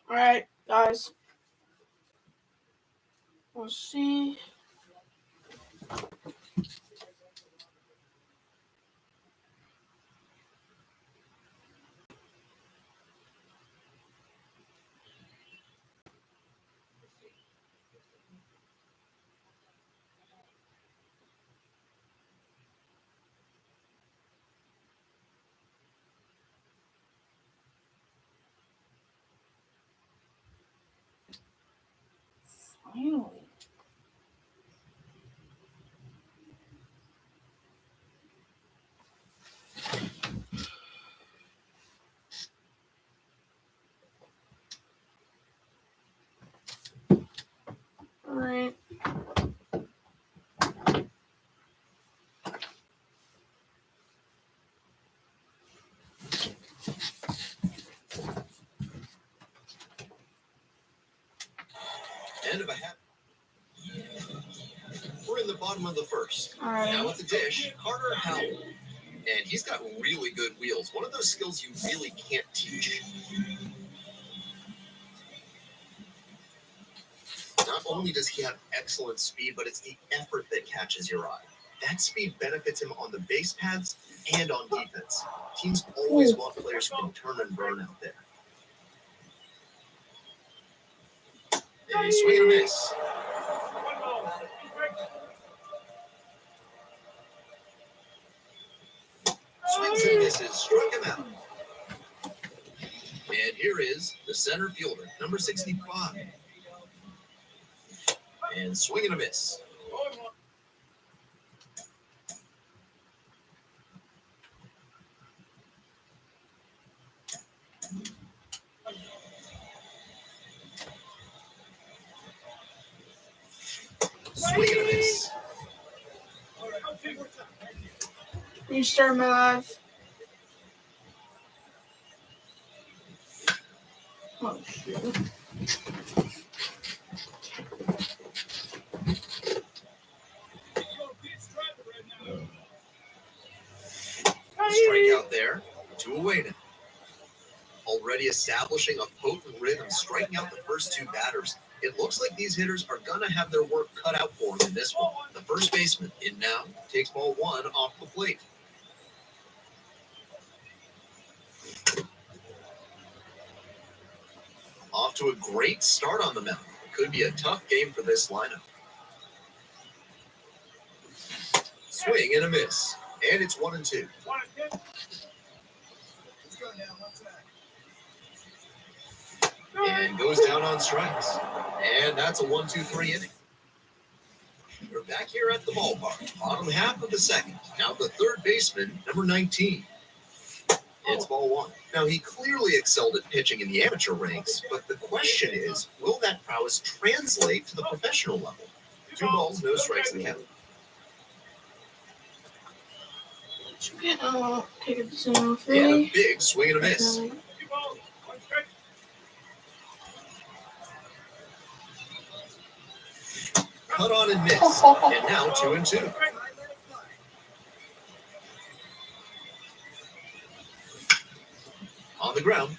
Alright, guys. We'll see. Finally. Alright. End of a half. We're in the bottom of the first. Alright. Now at the dish, Carter Howell. And he's got really good wheels. One of those skills you really can't teach. Not only does he have excellent speed, but it's the effort that catches your eye. That speed benefits him on the base paths and on defense. Teams always want players who can turn and burn out there. A swing and a miss. Swings and misses, struck him out. And here is the center fielder, number 65. And swing and a miss. Swing and a miss. Restart my life. Oh, shit. Strikeout there. 2 away now. Already establishing a potent rhythm, striking out the first 2 batters. It looks like these hitters are going to have their work cut out for them in this one. The first baseman in now takes ball 1 off the plate. Off to a great start on the mound. It could be a tough game for this lineup. Swing and a miss. And it's 1-2. And goes down on strikes. And that's a 1-2-3 inning. We're back here at the ballpark. Bottom half of the second. Now the third baseman, number 19. It's ball 1. Now he clearly excelled at pitching in the amateur ranks, but the question is, will that prowess translate to the professional level? 2 balls, no strikes in the count. Take it to 0-3. And a big swing and a miss. Cut on and miss. And now 2-2. On the ground.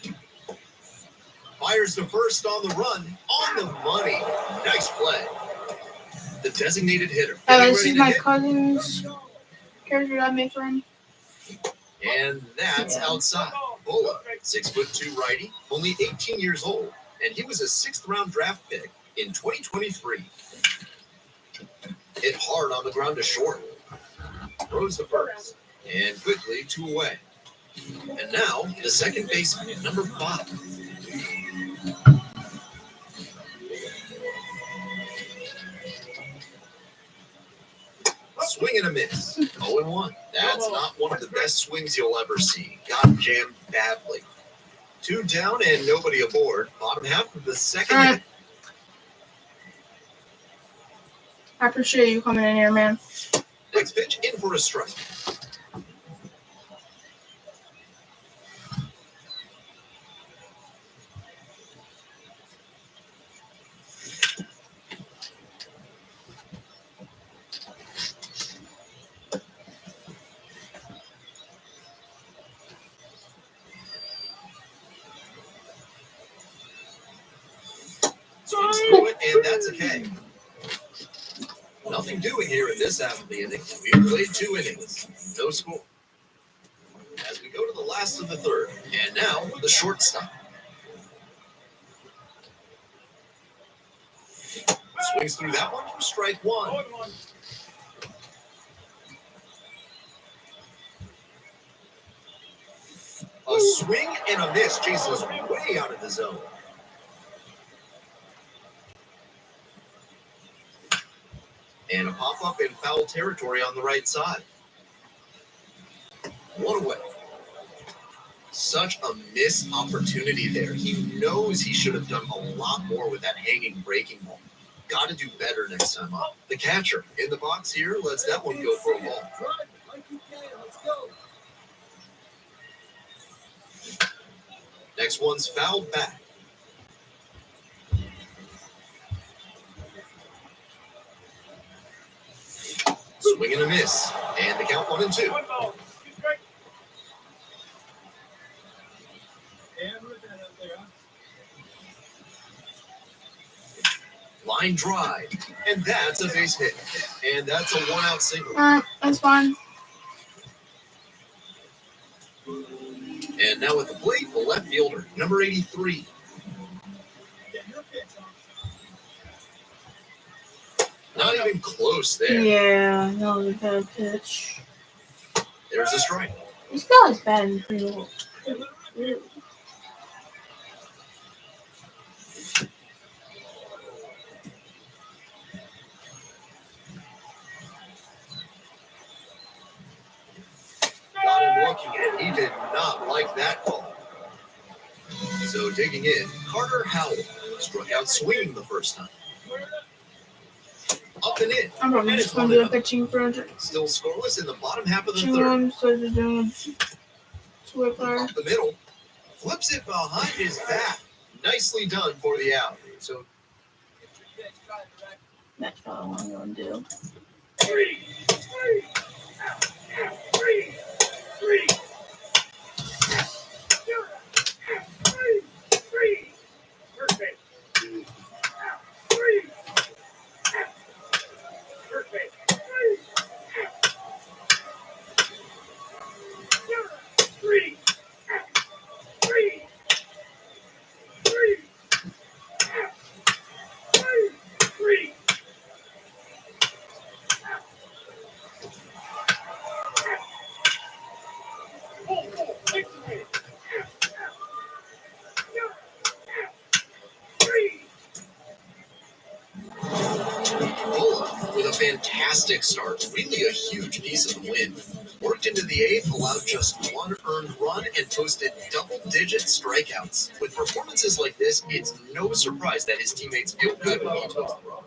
Fires to first on the run. On the money. Nice play. The designated hitter. This is my cousin's character I made for him. And that's outside. Bola, 6'2" righty, only 18 years old, and he was a 6th round draft pick in 2023. Hit hard on the ground to short. Throws the first, and quickly 2 away. And now the second baseman, number 5. Swing and a miss. 0-1. That's not one of the best swings you'll ever see. Got jammed badly. 2 down and nobody aboard. Bottom half of the second inning. I appreciate you coming in here, man. Next pitch, in for a strike. and that's a K. Nothing doing here in this half of the inning. We've played 2 innings. No score. As we go to the last of the third, and now the shortstop. Swings through that one for strike 1. A swing and a miss chases way out of the zone. And a pop-up in foul territory on the right side. 1 away. Such a missed opportunity there. He knows he should have done a lot more with that hanging breaking ball. Got to do better next time up. The catcher in the box here lets that one go for a ball. Next one's fouled back. Swing and a miss. And the count 1-2. Line drive. And that's a base hit. And that's a 1-out single. That's fine. And now at the plate, the left fielder, number 83. Not even close there. Yeah, that was a bad pitch. There's a strike. This guy's batting pretty well. Got him looking, and he did not like that call. So digging in, Carter Howell struck out swinging the first time. Up and in. I'm probably And just it's going to do a 1-0. pitching project. Still scoreless in the bottom half of the 2-1, third. so just doing Swipper. Up the middle, flips it behind his back. Nicely done for the out. So That's probably what I'm going to do. Bola with a fantastic start, really a huge piece of the win. Worked into the 8th, allowed just 1 earned run, and posted double-digit strikeouts. With performances like this, it's no surprise that his teammates feel good when he took the run.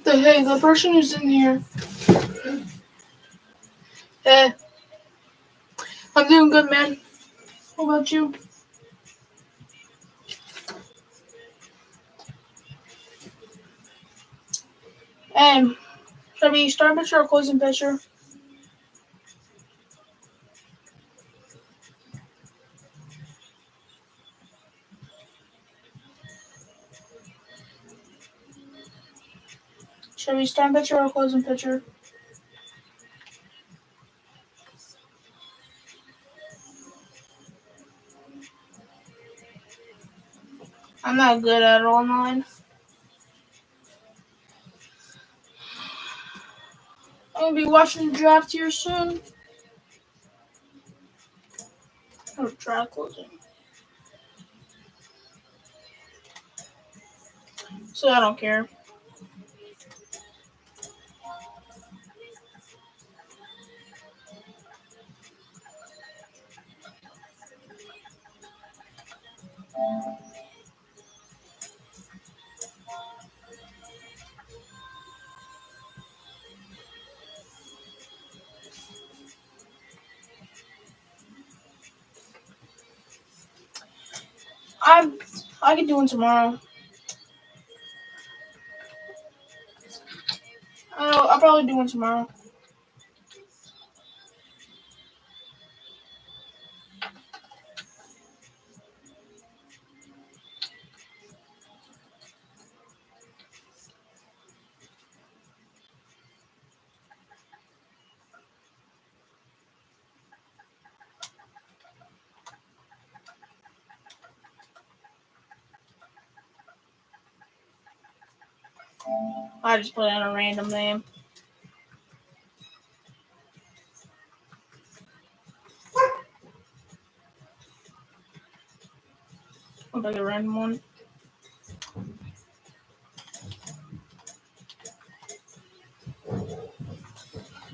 Hey, the person who's in here. Hey. I'm doing good, man. How about you? Should we start pitcher or closing pitcher? Should we start pitcher or closing pitcher? I'm not good at it online. I'm gonna be watching the draft here soon. I'll try closing. So I don't care. I could do one tomorrow. I'll probably do one tomorrow. I just put in a random name. I'll pick a random one.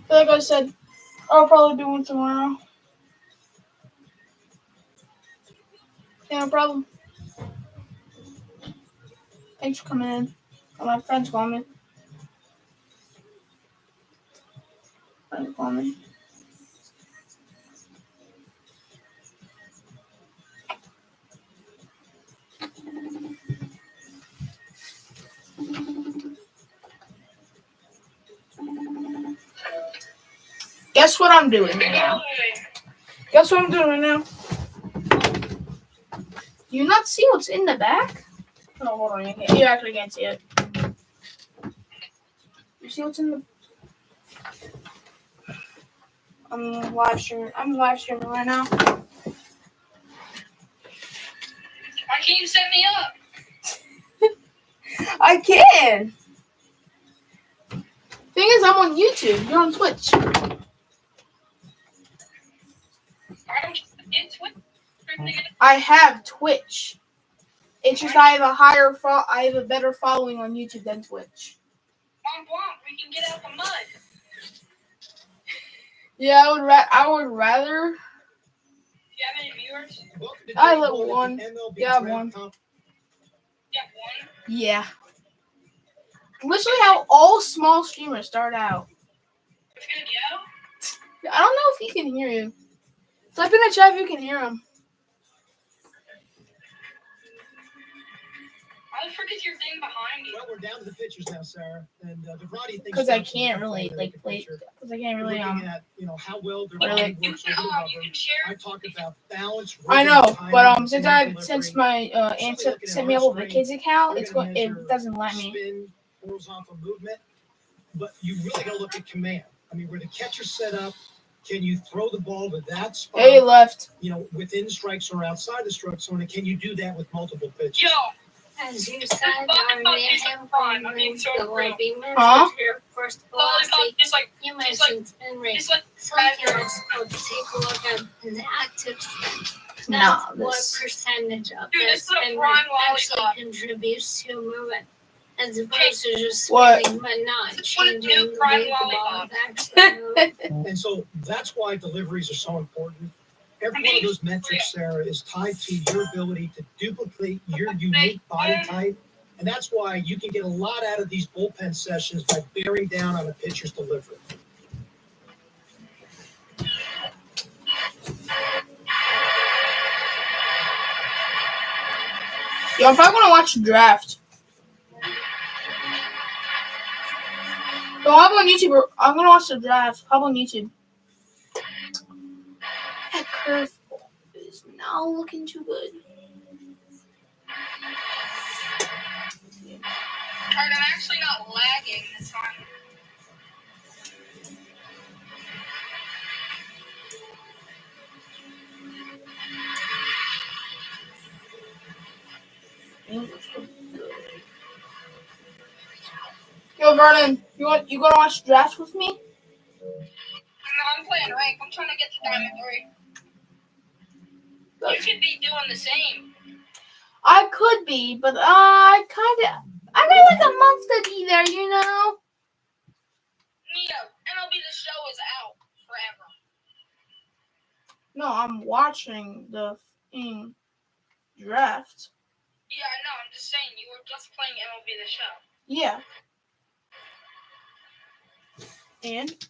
Like I said, I'll probably do one tomorrow. Yeah, no problem. Thanks for coming in. My friends call me. Friends call me. Guess what I'm doing right now? Guess what I'm doing right now? Do you not see what's in the back? No, hold on. You actually can't see it. You see what's in the... I'm live streaming right now. Why can't you set me up? I can. Thing is, I'm on YouTube. You're on Twitch. I don't get Twitch. I have Twitch. It's just I have a better following on YouTube than Twitch. On Blanc, we can get out the mud. Yeah, I would rather. Do you have any viewers? I let one. Yeah, one. You have one? Yeah. Literally how all small streamers start out. It's gonna go? I don't know if he can hear you. Type in the chat if you can hear him. Why the frick is your thing behind you? Well, we're down to the pictures now, Sarah, and DeVrade thinks Because I can't really play. Because I can't really looking at how well Really? DeVrade You works over the rubber. can share. I talk about balance. I know, rhythm, but timing, since delivery, my aunt sent me over the kids account, it doesn't let me. spin, horizontal movement, but you really got to look at command. I mean, where the catcher's set up, can you throw the ball to that spot? Hey, left. Within strikes or outside the strike zone, and can you do that with multiple pitches? Yo! As you said, our mayhem movements will be measured Huh? here. First Lollipop, velocity, just like, you mentioned spin rate. just like, Some heroes will take a look at the active spin. Nah, That's what this. percentage of Dude, that this is a spin prime rate actually lollipop. contributes to a movement. As opposed to just What? spinning but not This is what a changing new the prime way the ball lollipop. is actually moving. And so that's why deliveries are so important. Every one of those metrics, Sarah, is tied to your ability to duplicate your unique body type. And that's why you can get a lot out of these bullpen sessions by bearing down on a pitcher's delivery. Yo, I'm probably gonna watch the draft. Yo, I'm on YouTube. I'm gonna watch the draft. How on YouTube? That curveball is now looking too good. Alright, I'm actually not lagging this time. Yo, Vernon, you gonna watch the draft with me? I'm playing rank. I'm trying to get to Diamond 3. You could be doing the same. I could be, but I got like a month to be there, you know? MLB The Show is out forever. No, I'm watching the draft. Yeah, I know. I'm just saying, you were just playing MLB The Show. Yeah. And?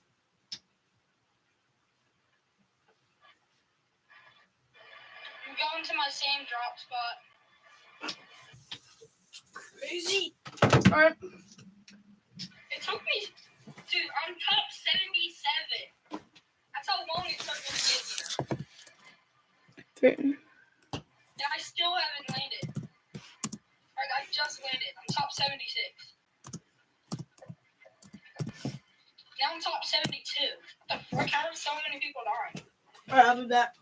I'm going to my same drop spot. Crazy. Alright. It took me, dude, I'm top 77. That's how long it took me to get here. And I still haven't landed. Like, I just landed. I'm top 76. Now I'm top 72. What the frick? How did so many people die? Alright, I'll do that.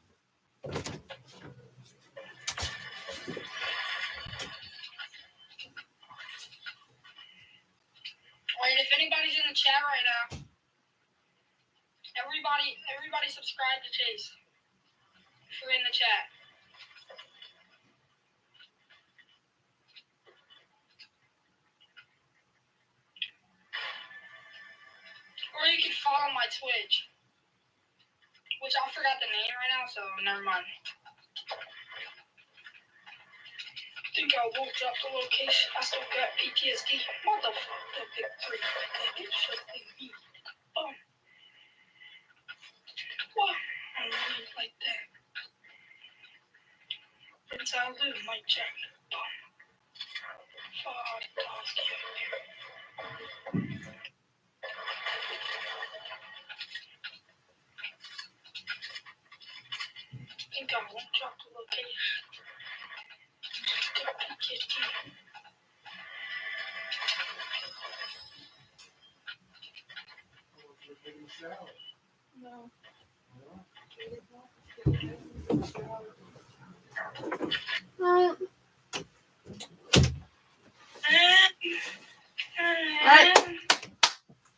Alright, if anybody's in the chat right now, everybody subscribe to Chase. If you're in the chat. Or you can follow my Twitch. Which I forgot the name right now, so never mind. I think I will drop the location. I still got PTSD. Motherfucker, pick 3. It should be me. Boom. What? I really like that. Prince Aldo, mic check. Boom. Fuck, dogs, get up here. I think I won't drop the location. No. Alright.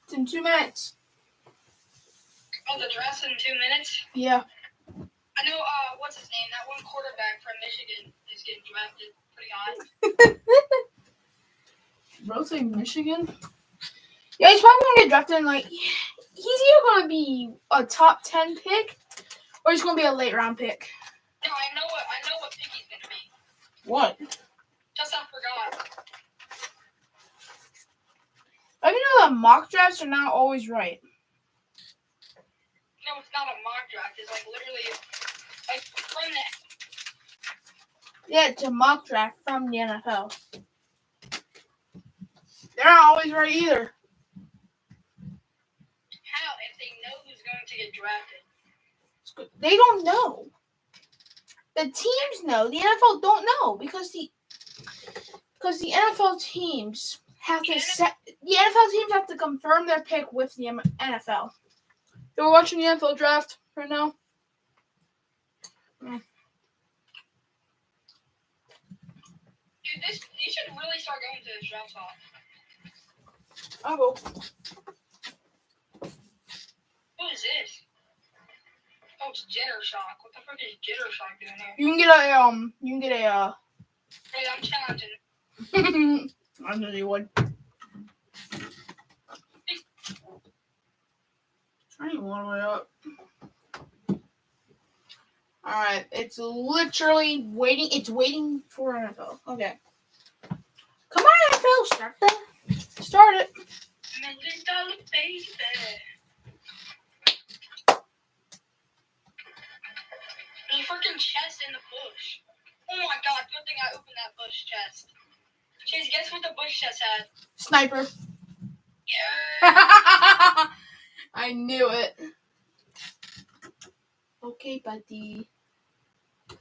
It's in 2 minutes. Oh, the draft's in 2 minutes? Yeah. I know, what's his name? That one quarterback from Michigan is getting drafted pretty high. Rose Michigan? Yeah, he's probably gonna get drafted in he's either gonna be a top 10 pick or he's gonna be a late round pick. No, I know what pick he's gonna be. What? Just I forgot. I know that mock drafts are not always right. No, it's not a mock draft. It's like literally like from the Yeah, it's a mock draft from the NFL. They're not always right either. how if they know who's going to get drafted. They don't know. The teams know. The NFL don't know because the NFL teams have to the NFL teams have to confirm their pick with the NFL. So we're watching the NFL draft right now. Dude, you should really start going to this draft spot. I'll go. Who is this? Oh, it's Jitter Shock. What the fuck is Jitter Shock doing here? You can get a Hey, I'm challenging. I knew you would. Turning one way up. Alright, it's literally waiting. It's waiting for NFL. Okay. Come on, NFL. Start that. Start it. $1 million baby. There's a freaking chest in the bush. Oh my god, good thing I opened that bush chest. Chase, guess what the bush chest had? Sniper. Yeah. I knew it. Okay, buddy. Dude,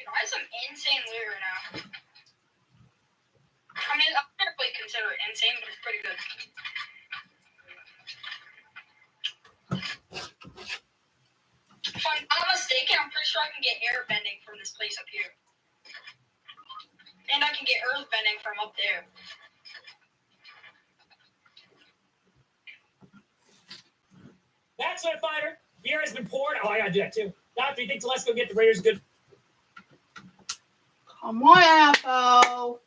I have some insane loot right now. I mean, I can't really consider it insane, but it's pretty good. If I'm not mistaken, I'm pretty sure I can get air bending from this place up here. And I can get earth bending from up there. That's my fighter. Beer has been poured. Oh, I gotta do that too. Doctor, you think Telesco get the Raiders good? Come on, NFL.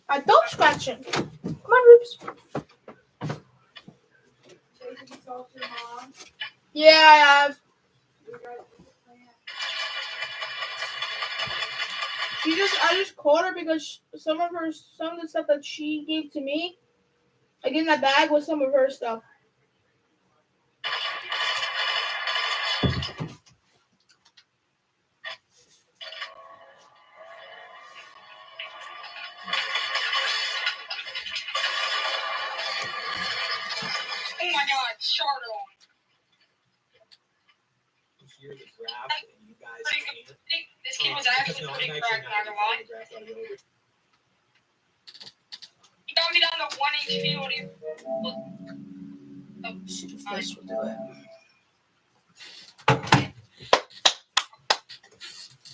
I don't scratching. Come on, Roops. Yeah, I have. I just called her because some of the stuff that she gave to me, like in that bag, was some of her stuff. Oh my god, Charlotte. This year the draft, and you guys can't. This kid was actually pretty cracked, not gonna lie. He got me down to 1 HP. What do you? This will do it.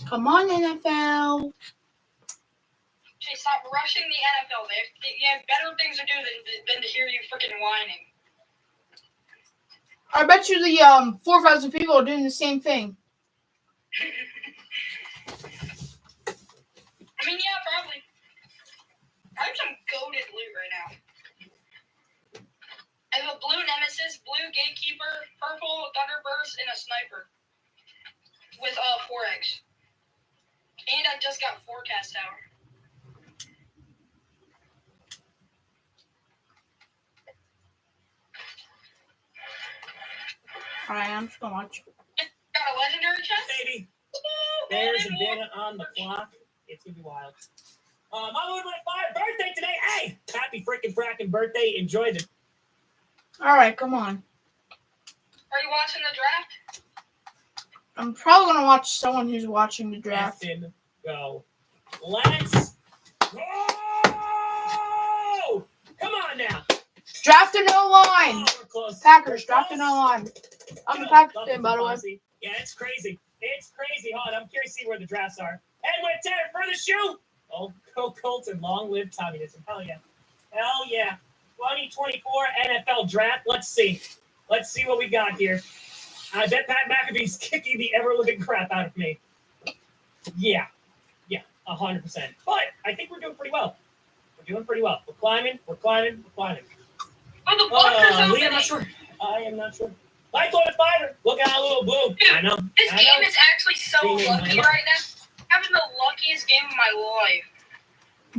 Come on, NFL. Jay, stop rushing the NFL. You have better things to do than to hear you freaking whining. I bet you the 4,000 people are doing the same thing. I mean, yeah, probably. I have some goated loot right now. I have a blue Nemesis, blue Gatekeeper, purple Thunderburst, and a Sniper. With 4 eggs. And I just got Forecast Tower. Alright, I'm just gonna watch. Got a legendary chest? Baby. Bears and Dana on the clock. It's gonna be wild. My Lord went 5 birthday today. Hey, happy freaking fracking birthday. Enjoy it. Alright, come on. Are you watching the draft? I'm probably gonna watch someone who's watching the draft. Captain, go. Let's go! Come on now. Draft a no line. Oh, we're close. Packers, We're draft a close. no line. I'm a Good. Packers Love fan, the by the way. posse. Yeah, it's crazy. It's crazy. Hold on, I'm curious to see where the drafts are. And with 10 for the shoe. Oh, go Colts and long live communism. Hell yeah. Hell yeah. 2024 NFL draft. Let's see. Let's see what we got here. I bet Pat McAfee's kicking the ever-living crap out of me. Yeah. 100%. But I think we're doing pretty well. We're doing pretty well. We're climbing. Oh, the Bucks are Lee, I'm not sure. I am not sure. Light on fire. Look at our little blue. Dude, I know. This I game know. is actually so lucky right now. Having the luckiest game of my life.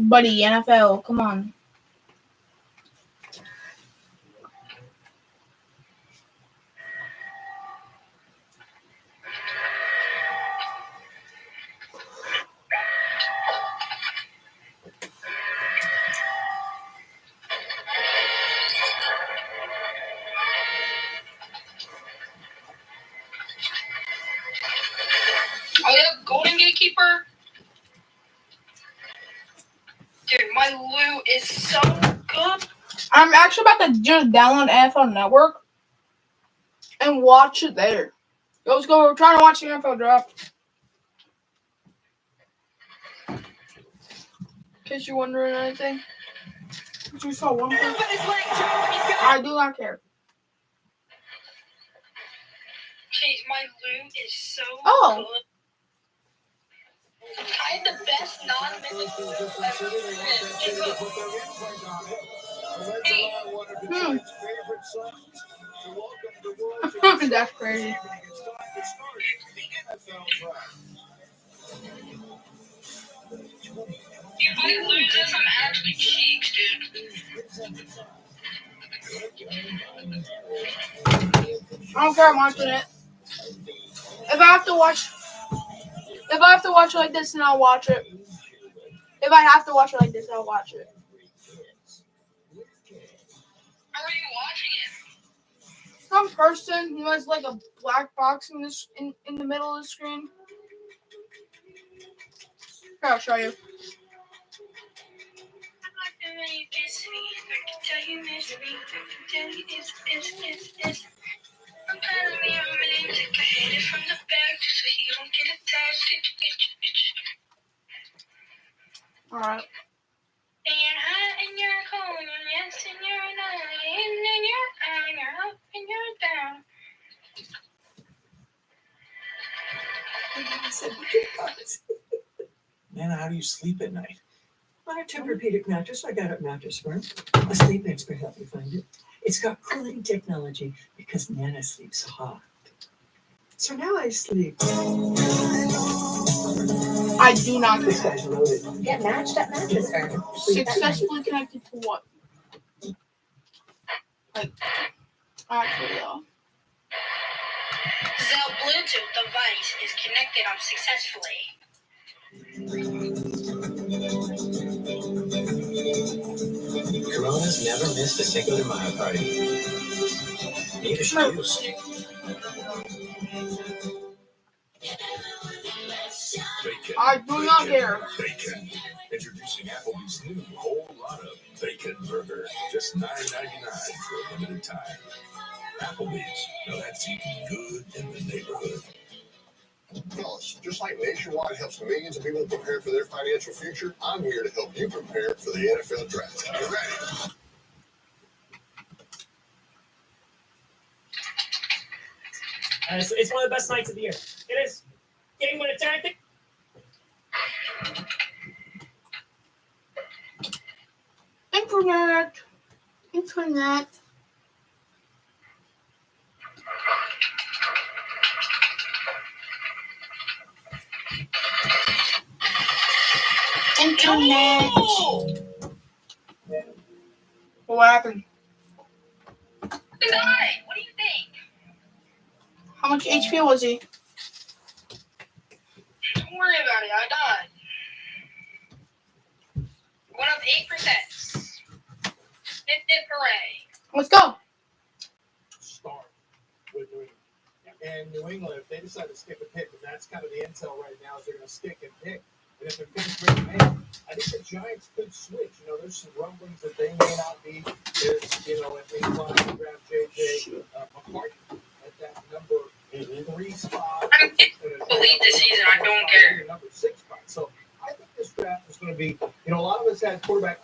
Buddy, NFL, come on. Oh, yeah, Golden Gatekeeper. Dude, my loot is so good. I'm actually about to just download NFL Network and watch it there. Let's go. We're trying to watch the NFL draft. In case you're wondering anything. You saw one thing. I do not care. Jeez, my loot is so Oh. good. I had the best non-mythical loot ever. Hey, That's crazy. if I lose this, I'm actually cheeks, dude. I don't care. I'm watching it. If I have to watch it like this, then I'll watch it. If I have to watch it like this, I'll watch it. How are you watching it? Some person who has like a black box in the middle of the screen. Here, I'll show you. Alright. And you're hot and you're cold and yes and you're not. I said, "Would you guys?" Nana, how do you sleep at night? On a Tempur-Pedic mattress I got at Mattress Firm. A sleep expert helped me find it. It's got cooling technology because Nana sleeps hot. So now I sleep. I do not This care. guy's loaded. Get matched at Mattress Firm. Successfully connected to what? Like, actually, though. The Bluetooth device is connected up successfully. Corona's never missed a singular Mario Party. Neither should you. I do not care. Bacon. Introducing Applebee's new whole lot of bacon burger. Just $9.99 for a limited time. Applebee's. Now that's eating good in the neighborhood. Fellas, just like Nationwide helps millions of people prepare for their financial future, I'm here to help you prepare for the NFL Draft. Are you ready? It's one of the best nights of the year. It is. Game winner tactic. Internet. Internet. What happened? Good night. What do you think? How much HP was he? Don't worry about it. I died. Went up 8%. Dip, hooray. Let's go. Start with New England. And New England, if they decide to stick and pick, and that's kind of the intel right now, is they're going to stick and pick. And if they're picking great man, I think the Giants could switch. You know, there's some rumblings that they may not be. There's, you know, if they want to grab J.J. McCarthy at that number 3 spot. I believe this season. I don't care. Number 6 spot. So I think this draft is going to be, you know, a lot of us had quarterback.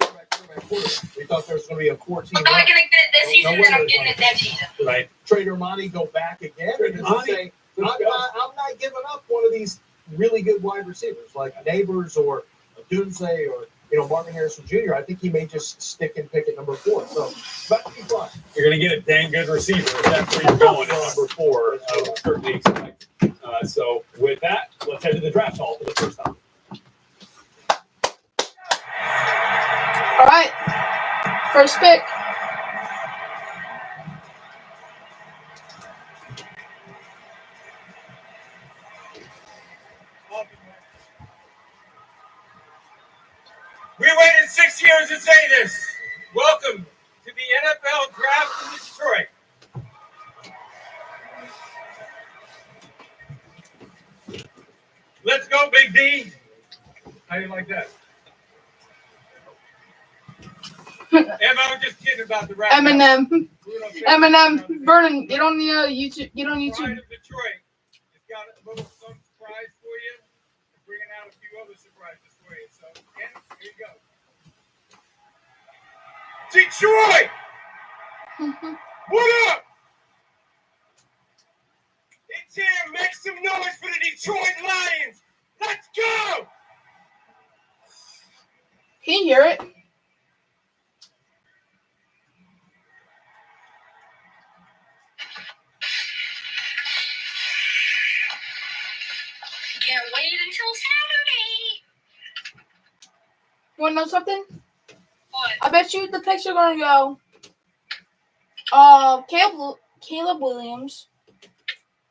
We thought there was going to be a 14. I'm not going to get it this season, then I'm getting it that season. Right. Trader Monty go back again and just say, I'm not giving up one of these really good wide receivers like Neighbors or Dunze or, you know, Marvin Harrison Jr. I think he may just stick and pick at number 4. So, about to be fun. You're going to get a dang good receiver if that's where you're going at number 4. I would certainly expect. So, with that, let's head to the draft hall for the first time. All right. First pick. We waited 6 years to say this. Welcome to the NFL Draft in Detroit. Let's go, Big D. How do you like that? I was just kidding about the rap. Eminem. Vernon, get on the YouTube. Get on YouTube. Pride of Detroit. It's got a little some surprise for you. Bringing out a few other surprises for you. So, yeah, here you go. Detroit! What up? It's here. Make some noise for the Detroit Lions. Let's go! Can you hear it? Can't wait until Saturday. You want to know something? What? I bet you the picks are going to go Caleb Williams,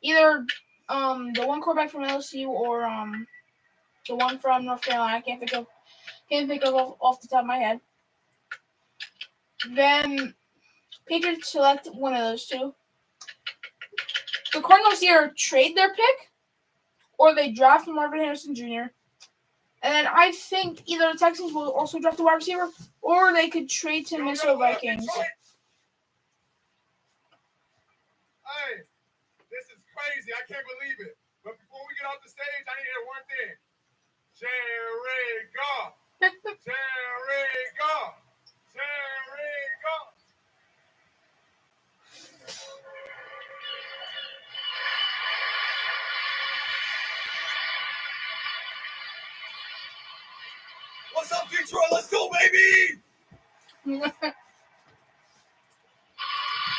either the one quarterback from LSU or the one from North Carolina. I can't think of off the top of my head. Then Patriots select one of those two. The Cardinals either trade their pick or they draft Marvin Harrison Jr. And then I think either the Texans will also draft a wide receiver or they could trade to Minnesota Vikings. Hey, this is crazy. I can't believe it. But before we get off the stage, I need to hear one thing. Jerry Goff. Jerry Goff. Jerry Goff. What's up, Detroit? Let's go, baby!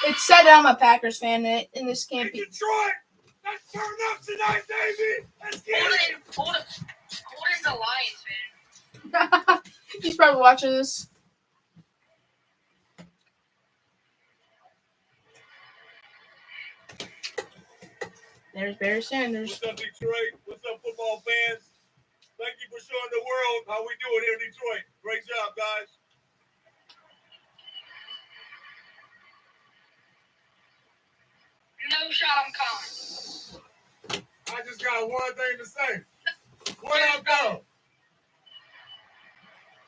It's sad that I'm a Packers fan, and this can't be. Detroit! Let's turn up tonight, baby! Let's get it! Holden's a Lions fan. He's probably watching this. There's Barry Sanders. What's up, Detroit? What's up, football fans? Thank you for showing the world how we do it here in Detroit. Great job, guys. No shot, I'm calling. I just got one thing to say. What up, though?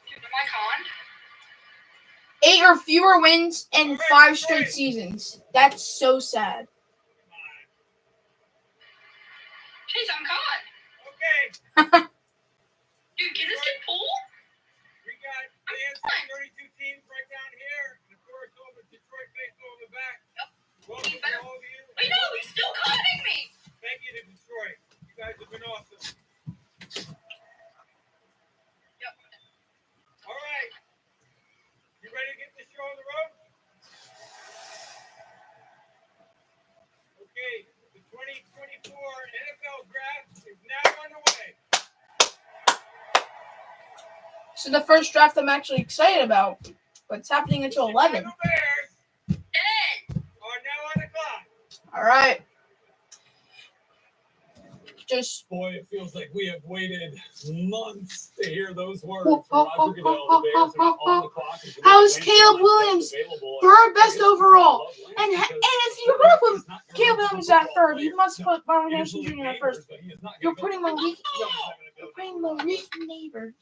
Dude, am I conned? 8 or fewer wins in 5 straight seasons. That's so sad. Chase, I'm conned. Okay. Dude, can this get pulled? We got fans from 32 teams right down here. And of course, all the Detroit baseball in the back. Welcome to all of you. I know, he's still conning me. Thank you to Detroit. You guys have been awesome. Yep. All right. You ready to get this show on the road? Okay. The 2024 NFL Draft is now underway. This is the first draft I'm actually excited about, but it's happening until 11. The Bears are now on the clock. All right. Just Boy, it feels like we have waited months to hear those words from Roger Goodell. The Bears are on the clock. How's Caleb Williams? Third best overall. And if you're going to put Caleb Williams at third, you must put Marvin Harrison Jr. at first. You're putting Malik Neighbors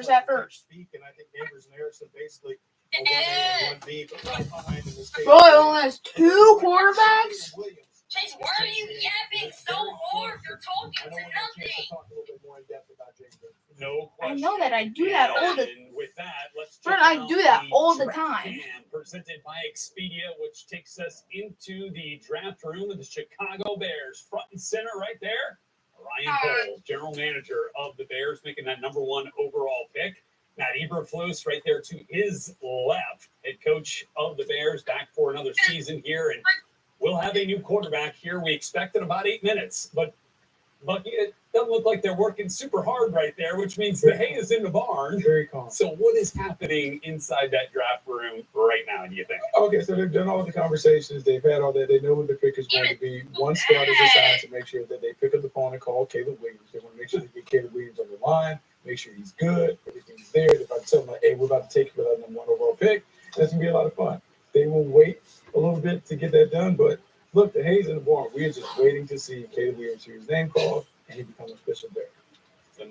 at first. And I think Neighbors and Harrison basically are 1A and 1B, but right behind them is Bro, it only has 2 quarterbacks? Chase, why are you yapping so hard? You're talking to nothing. Talk a little bit more in depth about James Jones. No I question. know that. I do that all the And with that, let's Brent, check I out do that all the draft time. cam presented by Expedia, which takes us into the draft room of the Chicago Bears. Front and center right there, Ryan Poles, general manager of the Bears, making that number 1 overall pick. Matt Eberflus right there to his left, head coach of the Bears, back for another season here. And we'll have a new quarterback here. We expect in about 8 minutes, but Bucky, it doesn't look like they're working super hard right there, which means the hay is in the barn. Very calm. So what is happening inside that draft room right now, do you think? Okay, so they've done all the conversations. They've had all that. They know who the pick is going to be. One scout is assigned to make sure that they pick up the phone and call Caleb Williams. They want to make sure they get Caleb Williams on the line, make sure he's good, everything's there. If I tell them, like, hey, we're about to take you for that number 1 overall pick, that's going to be a lot of fun. They will wait a little bit to get that done, but look, the hay's in the barn. We are just waiting to see Caleb Williams hear his name called, and he becomes official Bear. So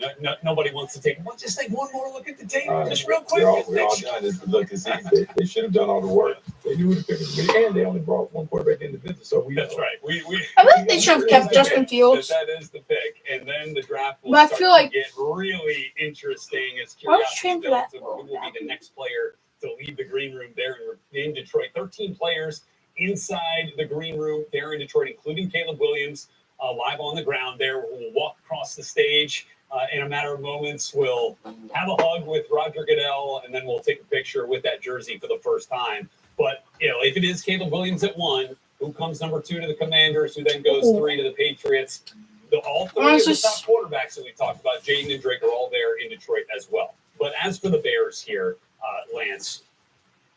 nobody wants to take. Well, just take one more look at the tape, just real quick. We're all done. Look, they should have done all the work. They knew who the pick was going to be, and they only brought one quarterback into business. So That's right. We I think they should have kept Justin Fields. That is the pick, and then the draft will But I start feel to like- get really interesting as Why was curiosity trained for that? builds of who will be the next player to lead the green room there in Detroit. 13 players inside the green room there in Detroit, including Caleb Williams, live on the ground there. We'll walk across the stage in a matter of moments. We'll have a hug with Roger Goodell, and then we'll take a picture with that jersey for the first time. But, if it is Caleb Williams at 1, who comes number 2 to the Commanders, who then goes 3 to the Patriots? All 3 of the top quarterbacks that we talked about, Jaden and Drake, are all there in Detroit as well. But as for the Bears here, Lance,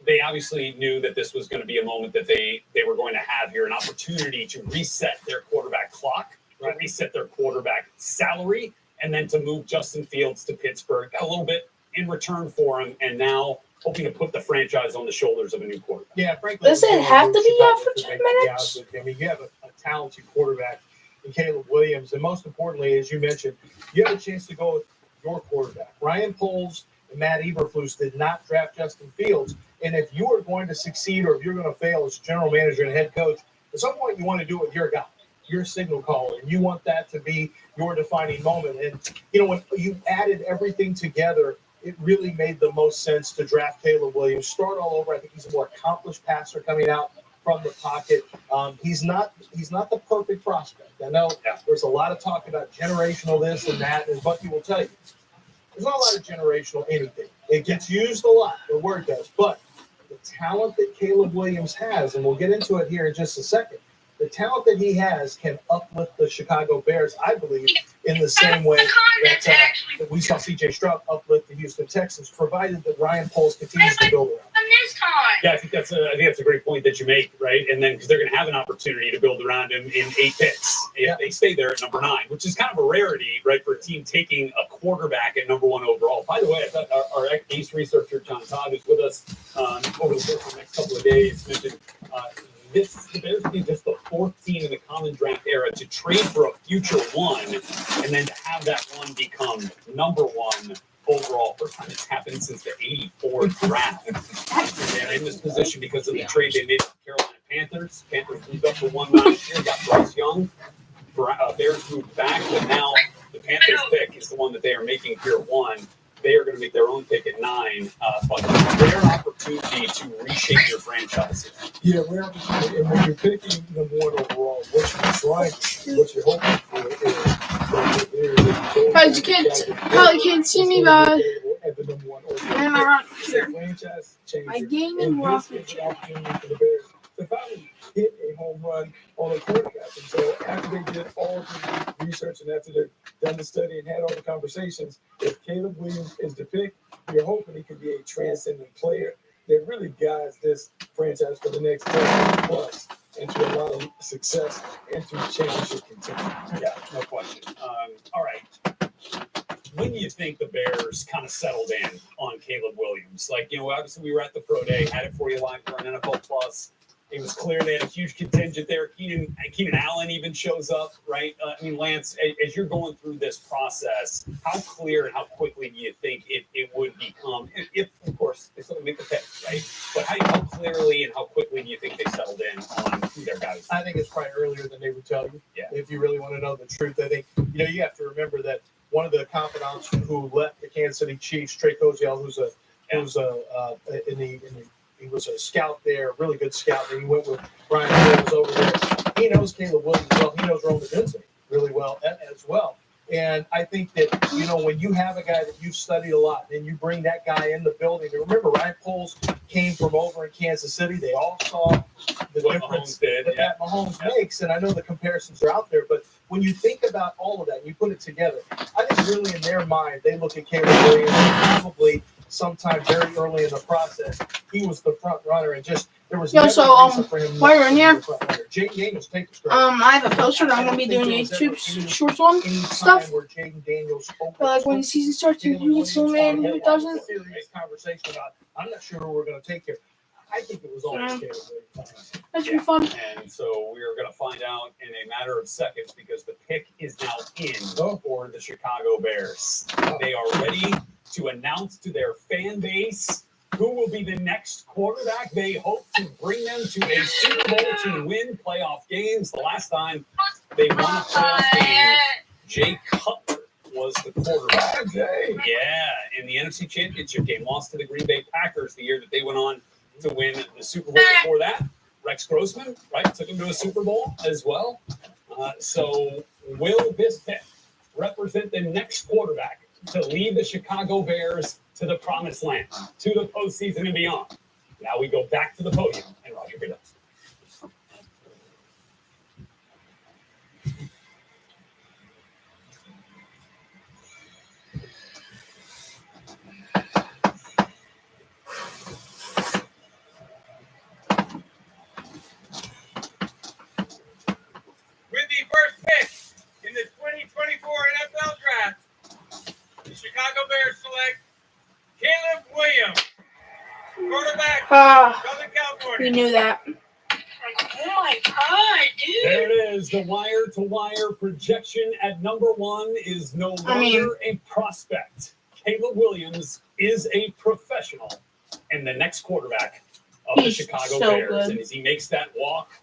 they obviously knew that this was going to be a moment that they were going to have here, an opportunity to reset their quarterback clock, to reset their quarterback salary, and then to move Justin Fields to Pittsburgh. Got a little bit in return for him, and now hoping to put the franchise on the shoulders of a new quarterback. Yeah, frankly. Does it have to be after 10 minutes? I mean, you have a talented quarterback in Caleb Williams, and most importantly, as you mentioned, you have a chance to go with your quarterback. Ryan Poles and Matt Eberflus did not draft Justin Fields, and if you are going to succeed or if you're going to fail as general manager and head coach, at some point you want to do it with your guy, your signal caller, and you want that to be your defining moment. And, when you added everything together, it really made the most sense to draft Caleb Williams, start all over. I think he's a more accomplished passer coming out from the pocket. He's not the perfect prospect. I know there's a lot of talk about generational this and that, and Bucky will tell you, there's not a lot of generational anything. It gets used a lot, the word does, but the talent that Caleb Williams has, and we'll get into it here in just a second, the talent that he has can uplift the Chicago Bears, I believe, in the same way that we saw C.J. Stroud uplift the Houston Texans, provided that Ryan Poles continues to build around. Yeah, I think that's a great point that you make, right? And then because they're going to have an opportunity to build around him in 8 picks if they stay there at number 9, which is kind of a rarity, right, for a team taking a quarterback at number 1 overall. By the way, I thought our ace researcher John Todd, who's with us over the course of the next couple of days, mentioned the Bears will be just the 4th team in the common draft era to trade for a future 1, and then to have that 1 become number 1 overall. First time it's happened since the '84 draft. They're in this position because of the trade they made with the Carolina Panthers. Panthers moved up for 1 last year, got Bryce Young. Bears moved back, but now the Panthers pick is the one that they are making here at 1. They are going to make their own pick at 9, but rare opportunity to reshape your franchise. Yeah, rare opportunity. And when you're picking number 1 overall, what you're hoping for is Guys, you can't see me, guys. And I'm not here. My gaming roster. To finally hit a home run on a quarterback. And so after they did all the research and after they've done the study and had all the conversations, if Caleb Williams is the pick, you're hoping he could be a transcendent player that really guides this franchise for the next 10 plus into a lot of success and to championship contention. Yeah, no question. All right. When do you think the Bears kind of settled in on Caleb Williams? Like, obviously we were at the pro day, had it for you live for an NFL Plus. It was clear they had a huge contingent there. Keenan Allen even shows up, right? Lance, as you're going through this process, how clear and how quickly do you think it would become, if of course, they still make the pick, right? But how clearly and how quickly do you think they settled in on who their guys? I think it's probably earlier than they would tell you. Yeah. If you really want to know the truth, I think, you have to remember that one of the confidants who left the Kansas City Chiefs, Trey Koziel, he was a scout there, a really good scout, and he went with Brian Williams over there. He knows Caleb Williams well. He knows Roman Dunson really well as well. And I think that, when you have a guy that you've studied a lot and you bring that guy in the building, and remember, Ryan Poles came from over in Kansas City. They all saw the difference that Mahomes makes. And I know the comparisons are out there, but when you think about all of that and you put it together, I think really in their mind, they look at Caleb Williams and probably sometime very early in the process, he was the front runner, and just there was while you're in here, Jayden Daniels, take the I have a poster that I'm gonna be doing YouTube shorts on stuff. But like when the season starts, who gets zoom in, who doesn't. Conversation about, I'm not sure who we're going to take here. I think it was always Caleb Williams. That should be fun. And so we are going to find out in a matter of seconds because the pick is now in for the Chicago Bears. They are ready to announce to their fan base who will be the next quarterback they hope to bring them to a Super Bowl to win playoff games. The last time they won a playoff game, Jay Cutler was the quarterback. Yeah, in the NFC Championship game, lost to the Green Bay Packers the year that they went on to win the Super Bowl before that. Rex Grossman, right, took him to a Super Bowl as well. So will this pick represent the next quarterback to lead the Chicago Bears to the promised land, to the postseason and beyond? Now we go back to the podium and Roger Goodell. With the first pick in the 2024 NFL Draft, the Chicago Bears select Caleb Williams, quarterback, Southern California. We knew that. Oh my god, dude! There it is. The wire-to-wire projection at number 1 is no longer a prospect. Caleb Williams is a professional and the next quarterback of the Chicago Bears. Good. And as he makes that walk,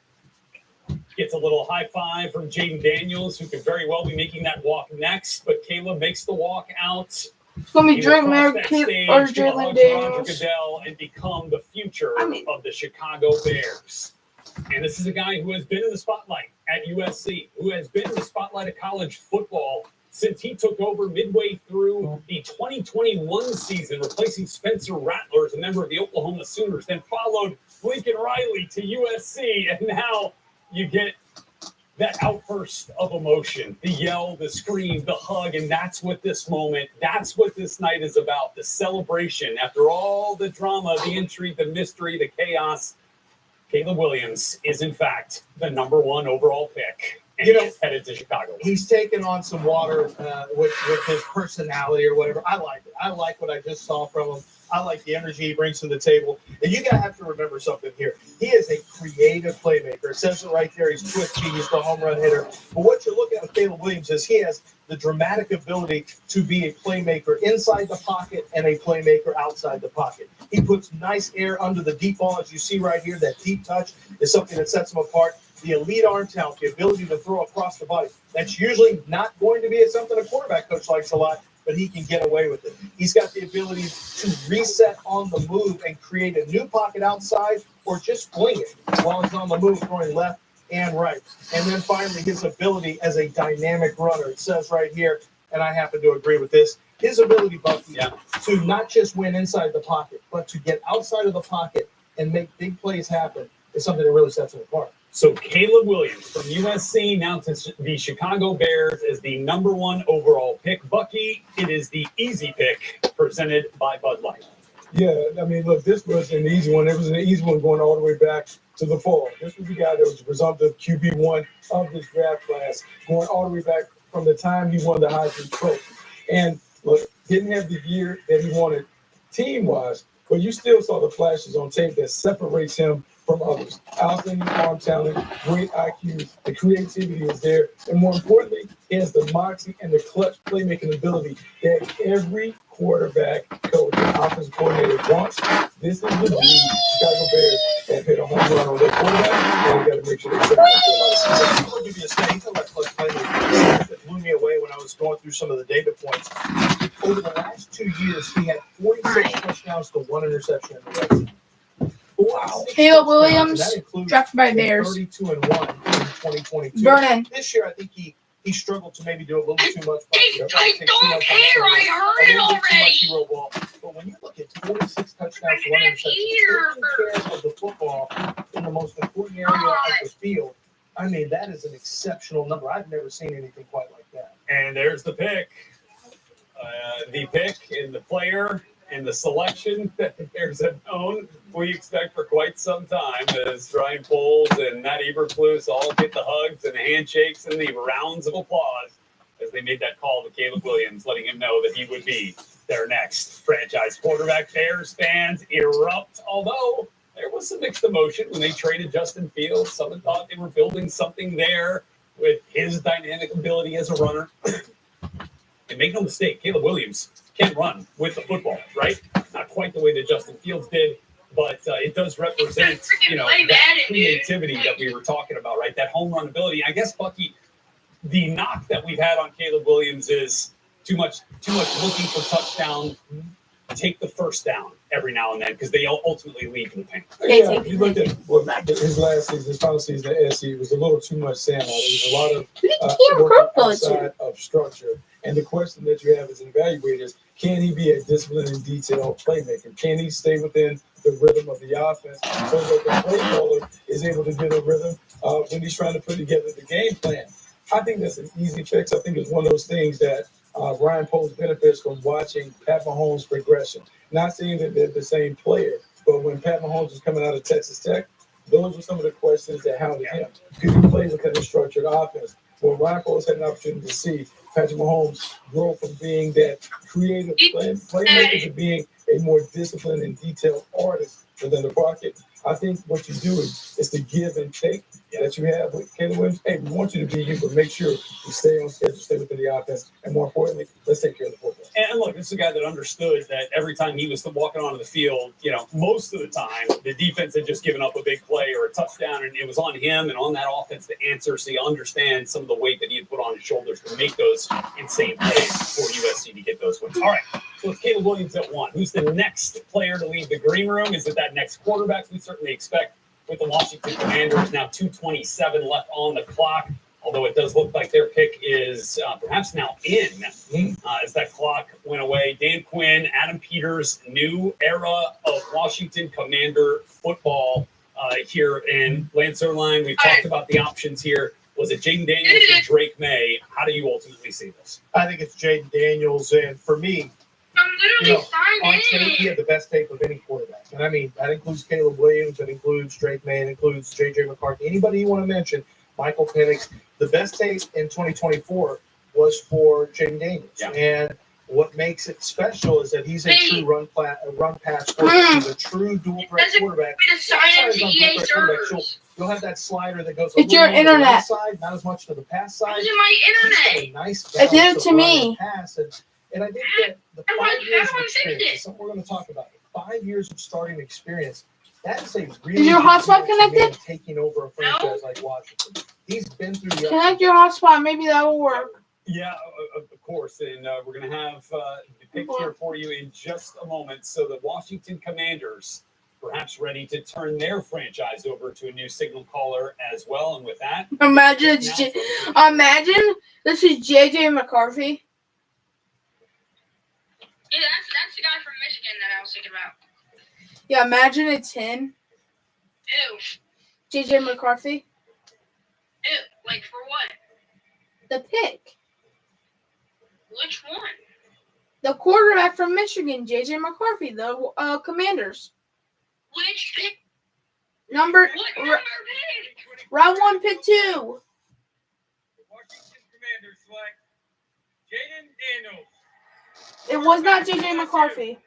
gets a little high five from Jayden Daniels, who could very well be making that walk next. But Caleb makes the walk out. It's going to be Drake Merrick or Jalen Daniels. Roger Goodell and become the future of the Chicago Bears. And this is a guy who has been in the spotlight at USC, who has been in the spotlight of college football since he took over midway through the 2021 season, replacing Spencer Rattler as a member of the Oklahoma Sooners, then followed Lincoln Riley to USC, and now you get that outburst of emotion, the yell, the scream, the hug, and that's what this moment, that's what this night is about, the celebration. After all the drama, the intrigue, the mystery, the chaos, Caleb Williams is, in fact, the #1 overall pick, and he's headed to Chicago. He's taken on some water with his personality or whatever. I like it. I like what I just saw from him. I like the energy he brings to the table. And you gotta have to remember something here. He is a creative playmaker. It says it right there. He's twisty. He's the home run hitter. But what you're looking at with Caleb Williams is he has the dramatic ability to be a playmaker inside the pocket and a playmaker outside the pocket. He puts nice air under the deep ball, as you see right here. That deep touch is something that sets him apart. The elite arm talent, the ability to throw across the body. That's usually not going to be something a quarterback coach likes a lot, but he can get away with it. He's got the ability to reset on the move and create a new pocket outside or just fling it while he's on the move, throwing left and right. And then finally, his ability as a dynamic runner. It says right here, and I happen to agree with this, his ability, Bucky, to not just win inside the pocket, but to get outside of the pocket and make big plays happen is something that really sets him apart. So Caleb Williams from USC now to the Chicago Bears as the #1 overall pick. Bucky, it is the easy pick presented by Bud Light. Yeah, I mean, look, this was an easy one. It was an easy one going all the way back to the fall. This was the guy that was the presumptive QB1 of this draft class, going all the way back from the time he won the Heisman Trophy. And look, didn't have the year that he wanted team-wise, but you still saw the flashes on tape that separates him from others. Outstanding arm talent, great IQ, the creativity is there, and more importantly, he has the moxie and the clutch playmaking ability that every quarterback coach and offensive coordinator wants. This is the Chicago Bears that hit a home run on their quarterback, and we got to make sure they set up. I'll give you a stat. That blew me away when I was going through some of the data points. Over the last 2 years, he had 46 touchdowns to 1 interception in the red zone. Wow. Caleb Williams, drafted by Bears. 32-1 in 2022. Vernon. This year, I think he struggled to maybe do a little too much. I don't care. I heard it already. Hero ball. But when you look at 46 touchdowns, 1 interception, taking care of the football in the most important area of the field, I mean, that is an exceptional number. I've never seen anything quite like that. And there's the pick. The pick and the player and the selection that the Bears have known we expect for quite some time as Ryan Poles and Matt Eberflus all get the hugs and the handshakes and the rounds of applause as they made that call to Caleb Williams, letting him know that he would be their next franchise quarterback. Bears fans erupt, although there was some mixed emotion when they traded Justin Fields. Some thought they were building something there with his dynamic ability as a runner. And make no mistake, Caleb Williams can run with the football, right? Not quite the way that Justin Fields did, but it does represent, that creativity that we were talking about, right? That home run ability. I guess, Bucky, the knock that we've had on Caleb Williams is too much looking for touchdown. Take the first down every now and then because they ultimately lead to the paint. Yeah, you looked at his last season, his final season at SC, it was a little too much sand. There was a lot of work outside of structure. And the question that you have as an evaluator is, can he be a disciplined and detailed playmaker? Can he stay within the rhythm of the offense so that the play caller is able to get a rhythm when he's trying to put together the game plan? I think that's an easy fix. I think it's one of those things that Ryan Poles benefits from watching Pat Mahomes' progression. Not saying that they're the same player, but when Pat Mahomes was coming out of Texas Tech, those were some of the questions that hounded him. Could he play within a structured offense? Well, Ryan Poles had an opportunity to see Patrick Mahomes grow from being that creative playmaker to being a more disciplined and detailed artist within the pocket. I think what you do is the give and take that you have with Caleb Williams. Hey, we want you to be you, but make sure you stay on schedule, stay within the offense, and more importantly, let's take care of the football. And look, this is a guy that understood that every time he was walking onto the field, most of the time, the defense had just given up a big play or a touchdown, and it was on him and on that offense to answer. So you understand some of the weight that he had put on his shoulders to make those insane plays for USC to get those wins. All right, so it's Caleb Williams at 1. Who's the next player to leave the green room? Is it that next quarterback we certainly expect with the Washington Commanders? Now 2:27 left on the clock. although it does look like their pick is perhaps now in as that clock went away. Dan Quinn, Adam Peters, new era of Washington Commander football here in Lance Erline. We've talked about the options here. Was it Jaden Daniels or Drake May? How do you ultimately see this? I think it's Jaden Daniels, and for me, on tape, he had the best tape of any quarterback. And I mean, that includes Caleb Williams, that includes Drake May, it includes J.J. McCarthy. Anybody you want to mention, Michael Penix. The best tape in 2024 was for Jaden Daniels. Yeah. And what makes it special is that he's a true run pass quarterback. He's a true dual threat quarterback. You'll have that slider that goes a It's little your more to the internet. left side, not as much to the pass side. This is my internet. He's got a nice It did it balance to of run me. and pass, and I think that the 5 years of experience is something we're going to talk about. 5 years of starting experience. That's a really Is your good hotspot deal to connected? man taking over a franchise like Washington. He's been through the Connect your hotspot. Maybe that will work. Yeah, of course. And we're going to have the pick here for you in just a moment. So the Washington Commanders perhaps ready to turn their franchise over to a new signal caller as well. And with that, Imagine this is J.J. McCarthy. Yeah, that's the guy from Michigan that I was thinking about. Yeah, imagine it's him. Ew. J.J. McCarthy. Ew. Like for what? The pick. Which one? The quarterback from Michigan, J.J. McCarthy, the Commanders. Which pick? What number pick? round 1, pick 2. Washington Commanders select Jaden Daniels. It was not J.J. McCarthy.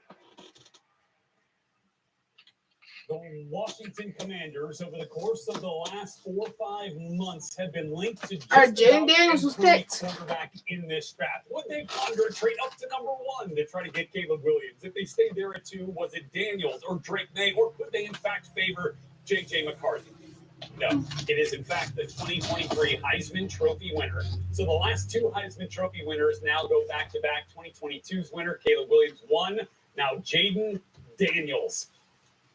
the Washington Commanders over the course of the last 4 or 5 months have been linked to just Jaden Daniels was every picked. quarterback in this draft. Would they ponder a trade up to number 1 to try to get Caleb Williams? If they stayed there at 2, was it Daniels or Drake May, or could they in fact favor J.J. McCarthy? No, it is in fact the 2023 Heisman Trophy winner. So the last 2 Heisman Trophy winners now go back-to-back. 2022's winner, Caleb Williams, won. Now Jaden Daniels,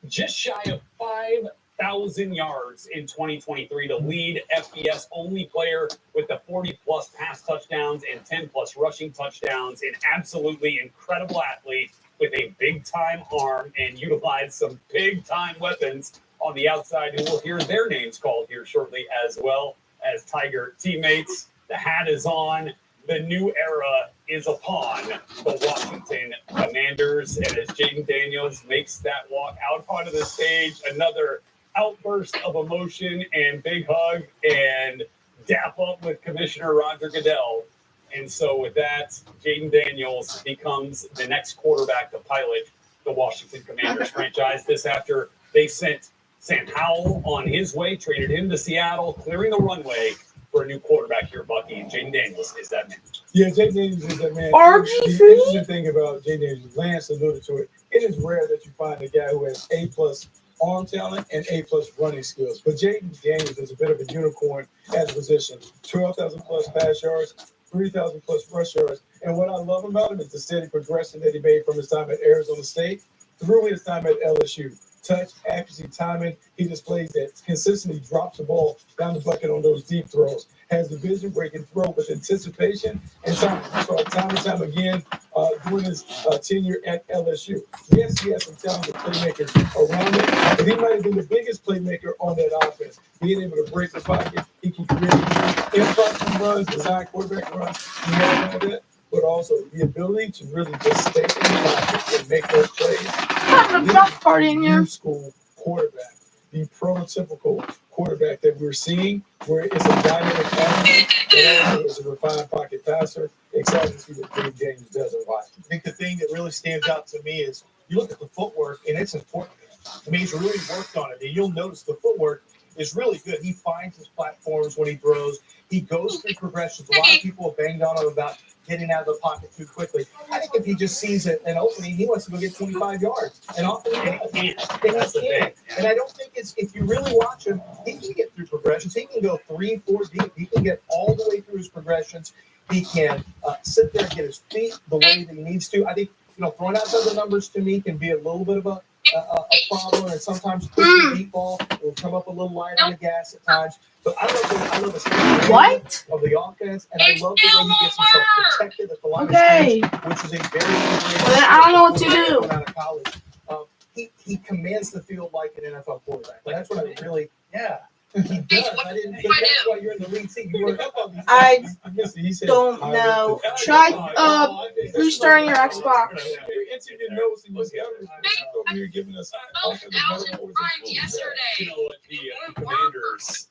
just shy of 5,000 yards in 2023, the lead FBS only player with the 40-plus pass touchdowns and 10-plus rushing touchdowns. An absolutely incredible athlete with a big-time arm and utilized some big-time weapons on the outside, who will hear their names called here shortly, as well as Tiger teammates. The hat is on. The new era is upon the Washington Commanders. And as Jaden Daniels makes that walk out onto the stage, another outburst of emotion and big hug and dap up with Commissioner Roger Goodell. And so with that, Jaden Daniels becomes the next quarterback to pilot the Washington Commanders franchise. This after they sent Sam Howell on his way, traded him to Seattle, clearing the runway for a new quarterback here, Bucky. And Jaden Daniels is that man. Yeah, Jaden Daniels is that man. RG3? The interesting thing about Jaden Daniels, Lance alluded to it, it is rare that you find a guy who has A-plus arm talent and A-plus running skills. But Jaden Daniels is a bit of a unicorn at the position. 12,000-plus pass yards, 3,000-plus rush yards. And what I love about him is the steady progression that he made from his time at Arizona State through his time at LSU. Touch, accuracy, timing. He displays that consistently drops the ball down the bucket on those deep throws. Has the vision where he can throw with anticipation and time. So time and time again during his tenure at LSU. Yes, he has some talented playmakers around him, but he might have been the biggest playmaker on that offense. Being able to break the pocket, he can create impromptu runs, design quarterback runs. He has all that, but also the ability to really just stay in the pocket and make those plays. Having a block party in here. New school quarterback, the prototypical quarterback that we're seeing, where it's a dynamic athlete and also is a refined pocket passer. Excited to see what Jaden Daniels does in Washington. I think the thing that really stands out to me is you look at the footwork, and it's important. I mean, he's really worked on it, and you'll notice the footwork is really good. He finds his platforms when he throws. He goes through progressions. A lot of people have banged on him about getting out of the pocket too quickly. I think if he just sees an opening, he wants to go get 25 yards. And often he does. That's the thing. And I don't think it's, if you really watch him, he can get through progressions. He can go 3, 4 deep. He can get all the way through his progressions. He can sit there and get his feet the way that he needs to. I think, throwing outside the numbers to me can be a little bit of a problem, and sometimes quick deep ball will come up a little light on the gas at times. But I love the What? of the offense, and I love the way he gets himself protected at the line Okay. of scrimmage, which is a very Well, then I don't know what to do. Out of college. He commands the field like an NFL quarterback. That's what I really, he does. I didn't think that's why you're in the lead seat. You were up on these I things. He said, don't know. Try restarting your Xbox. You're giving us yesterday. You know what? The Commanders,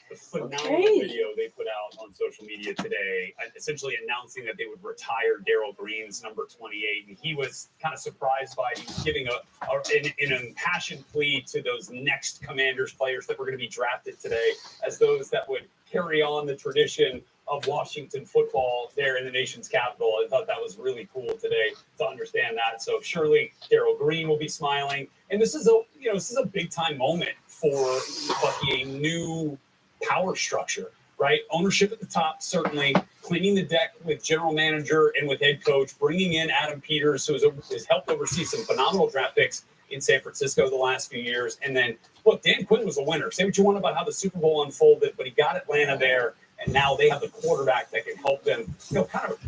the phenomenal Okay. video they put out on social media today, essentially announcing that they would retire Darrell Green's number 28, and he was kind of surprised by it. He was giving an impassioned plea to those next Commanders players that were going to be drafted today as those that would carry on the tradition of Washington football there in the nation's capital. I thought that was really cool today to understand that. So surely Darrell Green will be smiling, and this is a big time moment for Bucky, a new power structure, right? Ownership at the top, certainly cleaning the deck with general manager and with head coach, bringing in Adam Peters, who has helped oversee some phenomenal draft picks in San Francisco the last few years. And then, look, Dan Quinn was a winner. Say what you want about how the Super Bowl unfolded, but he got Atlanta there, and now they have the quarterback that can help them, kind of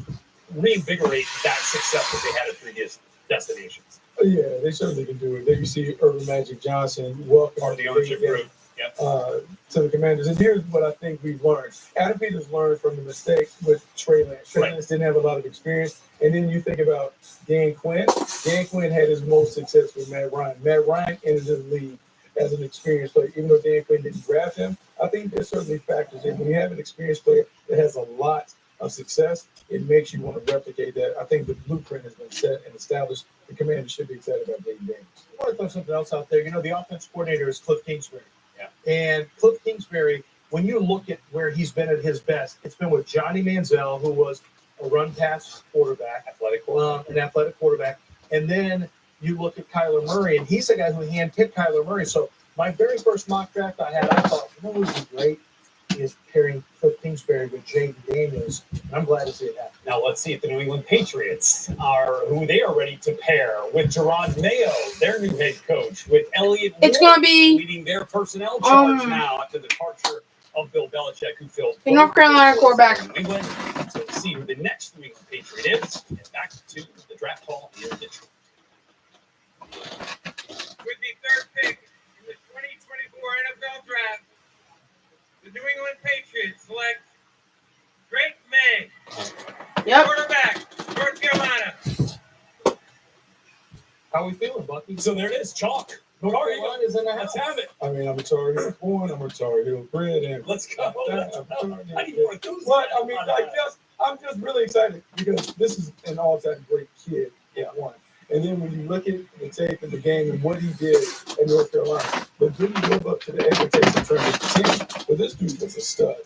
reinvigorate that success that they had at previous destinations. Yeah, they certainly can do it. There you see Urban Magic Johnson welcome Part of the ownership group. Yep. To the Commanders. And here's what I think we've learned. Adam Peters learned from the mistake with Trey Lance. Trey Lance didn't have a lot of experience. And then you think about Dan Quinn. Dan Quinn had his most success with Matt Ryan. Matt Ryan entered the league as an experienced player. Even though Dan Quinn didn't draft him, I think there's certainly factors in. When you have an experienced player that has a lot of success, it makes you want to replicate that. I think the blueprint has been set and established. The Commanders should be excited about Dayton Daniels. I want to throw something else out there. The offense coordinator is Cliff Kingsbury. Yeah. And Cliff Kingsbury, when you look at where he's been at his best, it's been with Johnny Manziel, who was a run-pass quarterback, an athletic quarterback. And then you look at Kyler Murray, and he's the guy who handpicked Kyler Murray. So my very first mock draft I had, I thought, what would be great is pairing Cliff Kingsbury with Jaden Daniels. And I'm glad to see it happen. Now let's see if the New England Patriots who they are ready to pair with Gerard Mayo, their new head coach, with Elliott It's Wolf gonna be leading their personnel charge now after the departure of Bill Belichick, who filled the North Carolina quarterback. New England. So we'll see who the next New England Patriot is. And back to the draft hall in Detroit. With the third pick in the 2024 NFL Draft, the New England Patriots select Drake May, quarterback, North Carolina. How we feeling, Bucky? So there it is, chalk. North Carolina is in the house. Let's have it. I mean, I'm a Tar Heel born, I'm a Tar Heel bred, and Let's go. I need more enthusiasm. But I mean, I'm just really excited because this is an all-time great kid at one. And then when you look at the tape of the game and what he did at North Carolina, but didn't live up to the expectations from his team. But this dude was a stud.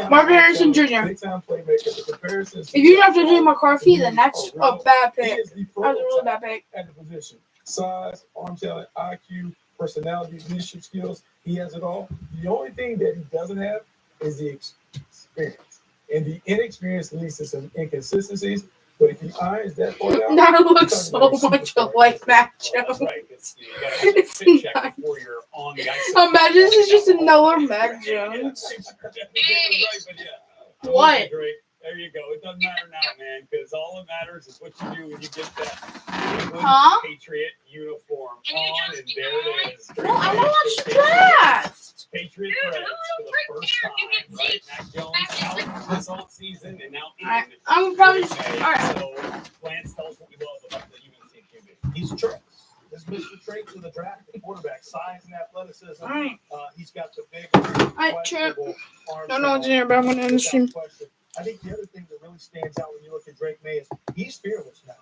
Marvin Harrison Jr. Big time playmaker. The comparisons. If you have to do McCarthy, then that's a bad He pick. is the That was a really prototype bad pick. at the position. Size, arm talent, IQ, personality, leadership skills. He has it all. The only thing that he doesn't have is the experience. And the inexperience leads to some inconsistencies. But if he irons that part out, That looks so much like Mac Jones. Right. You gotta have a It's fit check nice. before you're on the ice. Imagine this is just another Mac Jones. What? Great. There you go. It doesn't matter now, man, because all that matters is what you do when you get that New England Patriot uniform on, and there it is. Well, I want to watch draft. Patriot threads for the first time, right? Mac Jones out this offseason and now in. Alright, I'm probably Green Bay. alright. So, Lance, tell us what we love about the UNC QB. He's a trick. There's Mr. Traits of the draft, the quarterback, size and athleticism. Alright. He's got the big, Trip. questionable arm No, no, talent. it's in here, but I'm gonna end the stream. Without question. I think the other thing that really stands out when you look at Drake May is he's fearless now.